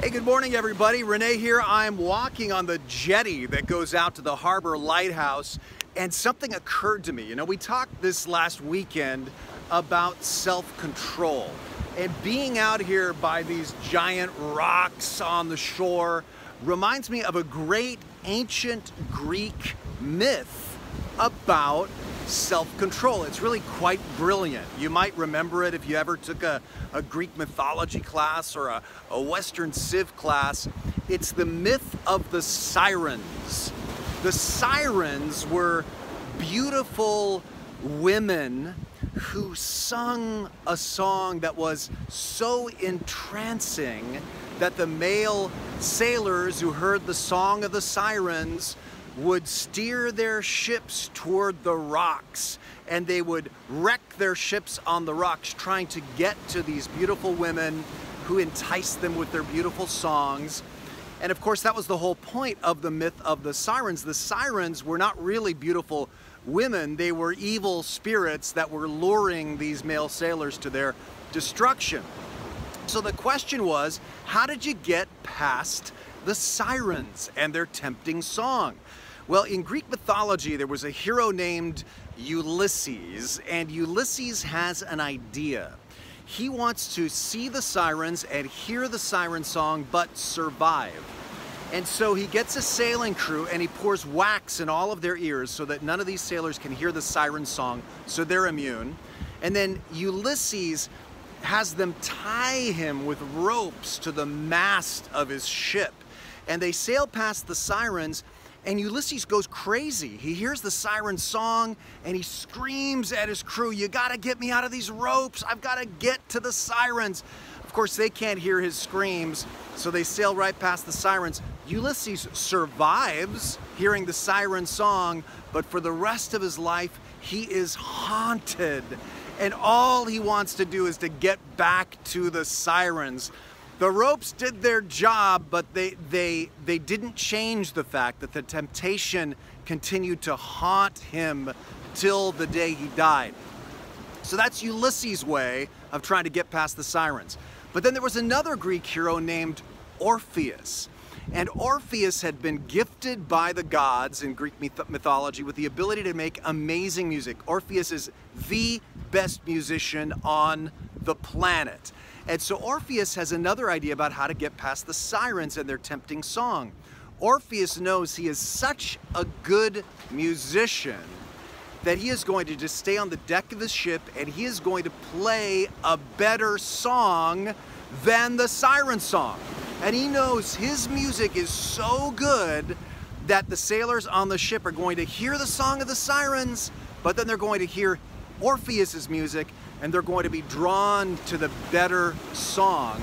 Hey, good morning, everybody. Renee here. I'm walking on the jetty that goes out to the harbor lighthouse, and something occurred to me. You know, we talked this last weekend about self-control, and being out here by these giant rocks on the shore reminds me of a great ancient Greek myth about self-control. It's really quite brilliant. You might remember it if you ever took a Greek mythology class or a Western Civ class. It's the myth of the sirens. The sirens were beautiful women who sung a song that was so entrancing that the male sailors who heard the song of the sirens would steer their ships toward the rocks, and they would wreck their ships on the rocks trying to get to these beautiful women who enticed them with their beautiful songs. And of course, that was the whole point of the myth of the sirens. The sirens were not really beautiful women. They were evil spirits that were luring these male sailors to their destruction. So the question was, how did you get past the sirens and their tempting song? Well, in Greek mythology, there was a hero named Ulysses, and Ulysses has an idea. He wants to see the sirens and hear the siren song, but survive. And so he gets a sailing crew and he pours wax in all of their ears so that none of these sailors can hear the siren song, so they're immune. And then Ulysses has them tie him with ropes to the mast of his ship. And they sail past the sirens, and Ulysses goes crazy. He hears the siren song and he screams at his crew, "You gotta get me out of these ropes. I've gotta get to the sirens." Of course, they can't hear his screams, so they sail right past the sirens. Ulysses survives hearing the siren song, but for the rest of his life, he is haunted. And all he wants to do is to get back to the sirens. The ropes did their job, but they didn't change the fact that the temptation continued to haunt him till the day he died. So that's Ulysses' way of trying to get past the sirens. But then there was another Greek hero named Orpheus. And Orpheus had been gifted by the gods in Greek mythology with the ability to make amazing music. Orpheus is the best musician on the planet. And so Orpheus has another idea about how to get past the sirens and their tempting song. Orpheus knows he is such a good musician that he is going to just stay on the deck of the ship and he is going to play a better song than the siren song. And he knows his music is so good that the sailors on the ship are going to hear the song of the sirens, but then they're going to hear Orpheus's music and they're going to be drawn to the better song.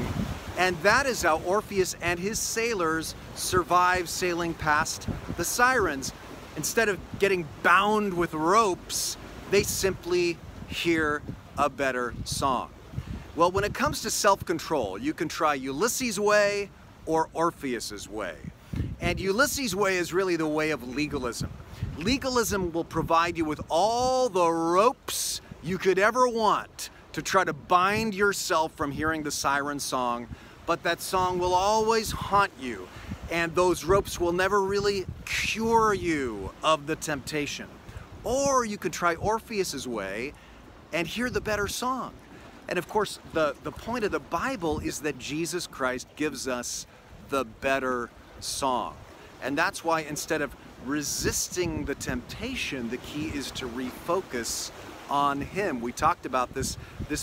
And that is how Orpheus and his sailors survive sailing past the sirens. Instead of getting bound with ropes, they simply hear a better song. Well, when it comes to self-control, you can try Ulysses' way or Orpheus's way. And Ulysses' way is really the way of legalism. Legalism will provide you with all the ropes you could ever want to try to bind yourself from hearing the siren song, but that song will always haunt you, and those ropes will never really cure you of the temptation. Or you could try Orpheus's way and hear the better song. And of course, the point of the Bible is that Jesus Christ gives us the better song. And that's why instead of resisting the temptation, the key is to refocus on Him. We talked about this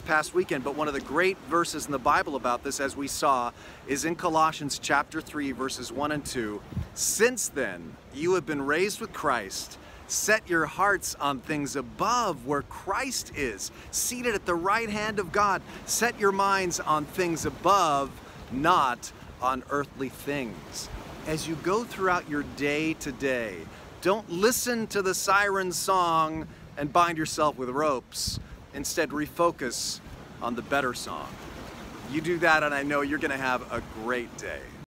past weekend, but one of the great verses in the Bible about this, as we saw, is in Colossians chapter 3, verses 1 and 2. "Since then, you have been raised with Christ. Set your hearts on things above, where Christ is, seated at the right hand of God. Set your minds on things above, not on earthly things." As you go throughout your day to day, don't listen to the siren song and bind yourself with ropes. Instead, refocus on the better song. You do that, and I know you're going to have a great day.